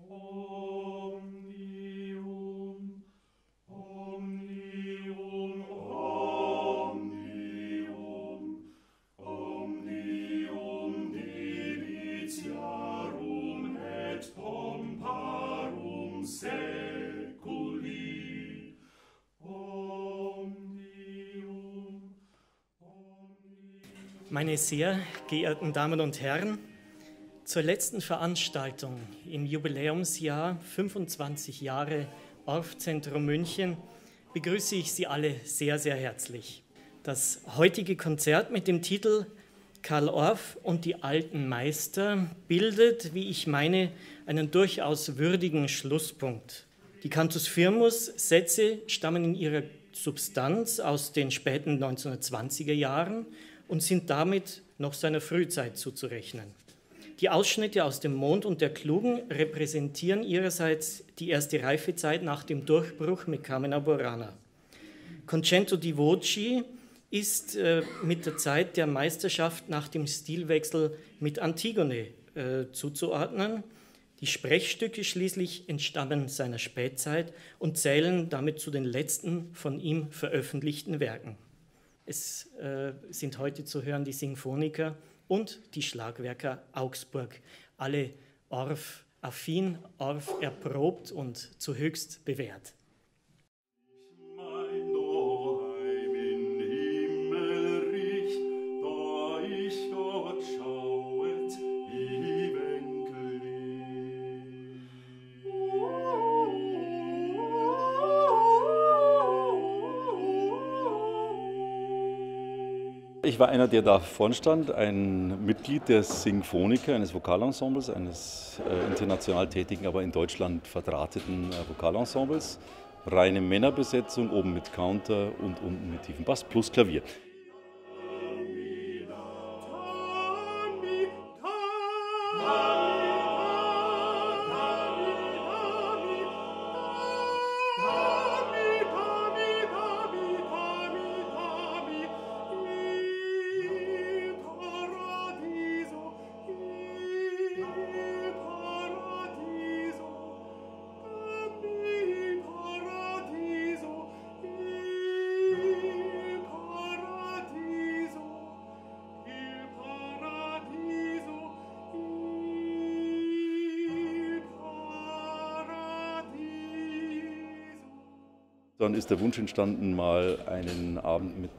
Omnium, omnium, omnium, omnium divitiarum et pomparum seculi. Omnium, omnium. Meine sehr geehrten Damen und Herren, zur letzten Veranstaltung im Jubiläumsjahr 25 Jahre Orff-Zentrum München begrüße ich Sie alle sehr, sehr herzlich. Das heutige Konzert mit dem Titel Carl Orff und die alten Meister bildet, wie ich meine, einen durchaus würdigen Schlusspunkt. Die Cantus Firmus-Sätze stammen in ihrer Substanz aus den späten 1920er Jahren und sind damit noch seiner Frühzeit zuzurechnen. Die Ausschnitte aus dem Mond und der Klugen repräsentieren ihrerseits die erste Reifezeit nach dem Durchbruch mit Carmina Burana. Concento di Voci ist mit der Zeit der Meisterschaft nach dem Stilwechsel mit Antigone zuzuordnen. Die Sprechstücke schließlich entstammen seiner Spätzeit und zählen damit zu den letzten von ihm veröffentlichten Werken. Es sind heute zu hören die Sinfoniker und die Schlagwerker Augsburg, alle Orff-affin, Orff erprobt und zu höchst bewährt. Ich war einer, der da vorne stand, ein Mitglied der Sinfoniker, eines Vokalensembles, eines international tätigen, aber in Deutschland verdrahteten Vokalensembles. Reine Männerbesetzung, oben mit Counter und unten mit tiefem Bass plus Klavier. Dann ist der Wunsch entstanden, mal einen Abend mit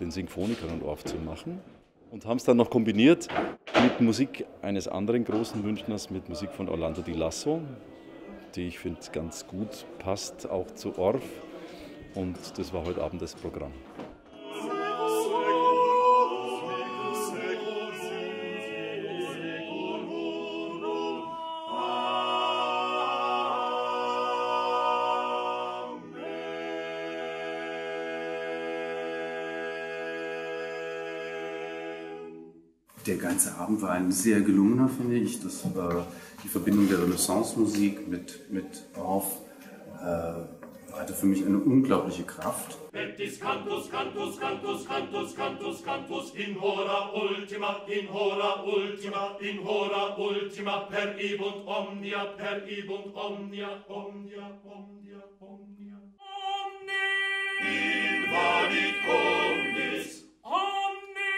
den Sinfonikern und Orff zu machen und haben es dann noch kombiniert mit Musik eines anderen großen Münchners, mit Musik von Orlando Di Lasso, die ich finde ganz gut passt, auch zu Orff, und das war heute Abend das Programm. Der ganze Abend war ein sehr gelungener, finde ich. Das war die Verbindung der Renaissance-Musik mit Orff hatte für mich eine unglaubliche Kraft. Pettis cantus, cantus, cantus, cantus, cantus, cantus, in hora ultima, in hora ultima, in hora ultima, per ibunt omnia, per ibunt omnia, omnia, omnia, omnia. Omni! Invadit omnis! Omni!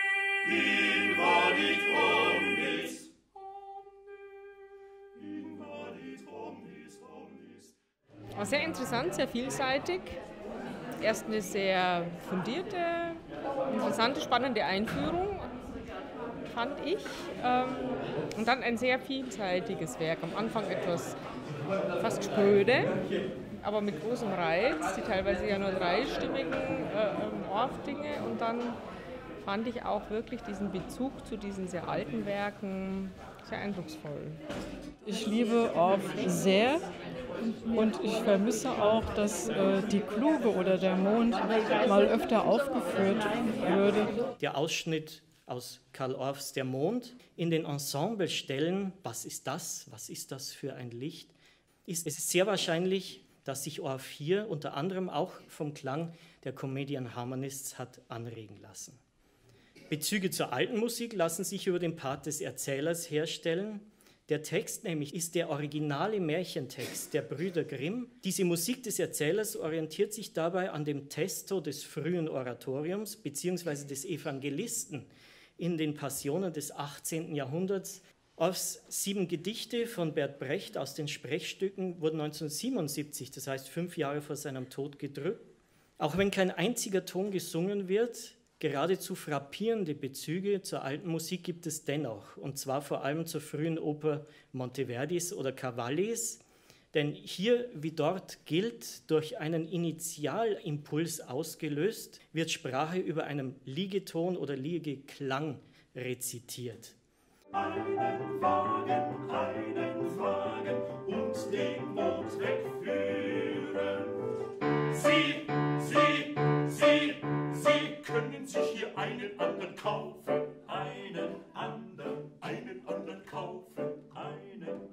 Invadit omnis! Omni! Invadit omnis, omnis. War sehr interessant, sehr vielseitig. Erst eine sehr fundierte, interessante, spannende Einführung, fand ich. Und dann ein sehr vielseitiges Werk. Am Anfang etwas fast spröde, aber mit großem Reiz, die teilweise ja nur dreistimmigen Orff-Dinge. Und dann fand ich auch wirklich diesen Bezug zu diesen sehr alten Werken sehr eindrucksvoll. Ich liebe Orff sehr. Und ich vermisse auch, dass die Kluge oder der Mond mal öfter aufgeführt würde. Der Ausschnitt aus Carl Orffs Der Mond in den Ensemblestellen, was ist das für ein Licht, ist es sehr wahrscheinlich, dass sich Orff hier unter anderem auch vom Klang der Comedian Harmonists hat anregen lassen. Bezüge zur alten Musik lassen sich über den Part des Erzählers herstellen. Der Text nämlich ist der originale Märchentext der Brüder Grimm. Diese Musik des Erzählers orientiert sich dabei an dem Testo des frühen Oratoriums bzw. des Evangelisten in den Passionen des 18. Jahrhunderts. Aus 7 Gedichte von Bert Brecht aus den Sprechstücken wurden 1977, das heißt 5 Jahre vor seinem Tod, gedrückt. Auch wenn kein einziger Ton gesungen wird, geradezu frappierende Bezüge zur alten Musik gibt es dennoch, und zwar vor allem zur frühen Oper Monteverdis oder Cavallis, denn hier wie dort gilt, durch einen Initialimpuls ausgelöst, wird Sprache über einem Liegeton oder Liegeklang rezitiert. Einen Wagen und den Mond wegführen. Sie können sich hier einen anderen kaufen. Einen anderen kaufen. Einen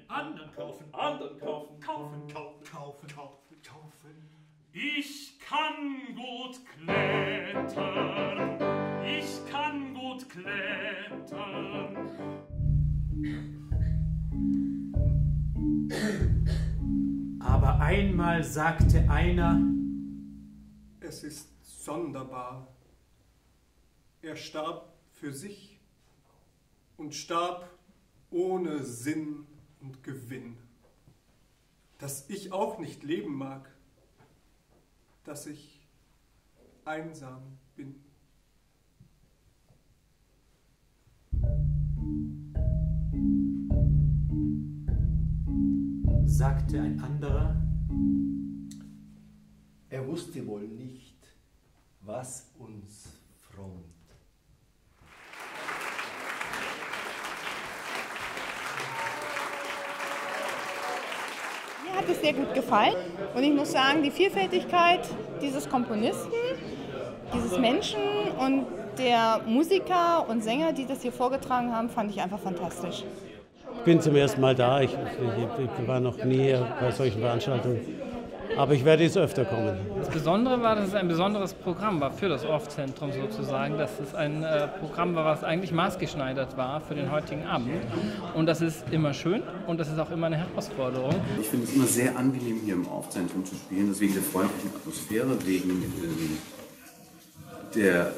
anderen kaufen. Kaufen. Ich kann gut klettern. Aber einmal sagte einer: Es ist sonderbar. Er starb für sich und starb ohne Sinn und Gewinn. Dass ich auch nicht leben mag, dass ich einsam bin. Sagte ein anderer: Er wusste wohl nicht, was uns frommt. Mir hat es sehr gut gefallen und ich muss sagen, die Vielfältigkeit dieses Komponisten, dieses Menschen und der Musiker und Sänger, die das hier vorgetragen haben, fand ich einfach fantastisch. Ich bin zum ersten Mal da, ich war noch nie bei solchen Veranstaltungen, aber ich werde jetzt öfter kommen. Das Besondere war, dass es ein besonderes Programm war für das Orff-Zentrum sozusagen, dass es ein Programm war, was eigentlich maßgeschneidert war für den heutigen Abend, und das ist immer schön und das ist auch immer eine Herausforderung. Ich finde es immer sehr angenehm, hier im Orff-Zentrum zu spielen, wegen der freundlichen Atmosphäre, wegen der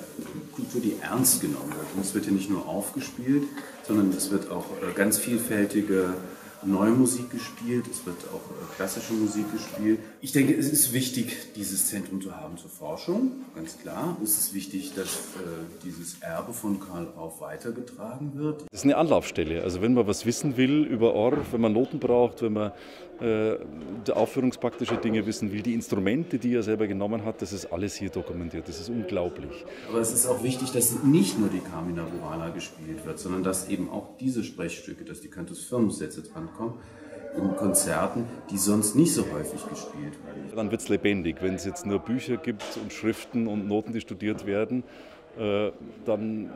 Kultur, die ernst genommen wird. Und es wird ja nicht nur aufgespielt, sondern es wird auch ganz vielfältige neue Musik gespielt, es wird auch klassische Musik gespielt. Ich denke, es ist wichtig, dieses Zentrum zu haben zur Forschung, ganz klar. Es ist wichtig, dass dieses Erbe von Karl Orff weitergetragen wird. Das ist eine Anlaufstelle. Also wenn man was wissen will über Orff, wenn man Noten braucht, wenn man aufführungspraktische Dinge wissen will, die Instrumente, die er selber genommen hat, das ist alles hier dokumentiert. Das ist unglaublich. Aber es ist auch wichtig, dass nicht nur die Carmina Burana gespielt wird, sondern dass eben auch diese Sprechstücke, dass die Cantus Firmus Sätze drankommen, in Konzerten, die sonst nicht so häufig gespielt werden. Dann wird es lebendig. Wenn es jetzt nur Bücher gibt und Schriften und Noten, die studiert werden, dann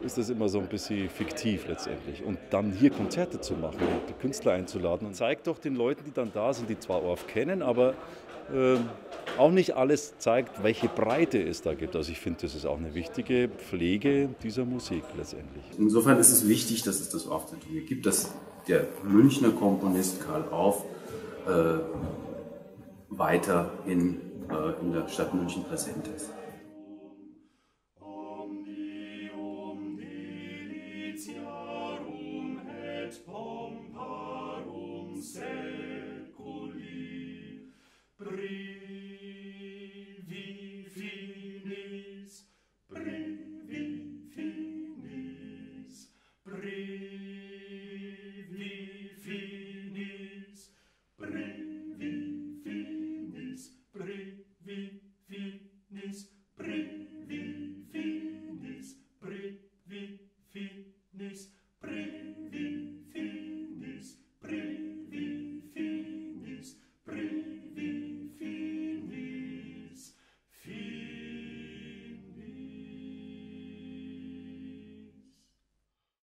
ist das immer so ein bisschen fiktiv letztendlich. Und dann hier Konzerte zu machen und die Künstler einzuladen, und zeigt doch den Leuten, die dann da sind, die zwar Orff kennen, aber auch nicht alles zeigt, welche Breite es da gibt. Also ich finde, das ist auch eine wichtige Pflege dieser Musik letztendlich. Insofern ist es wichtig, dass es das Orff-Zentrum hier gibt, dass der Münchner Komponist Karl Orff weiterhin in der Stadt München präsent ist.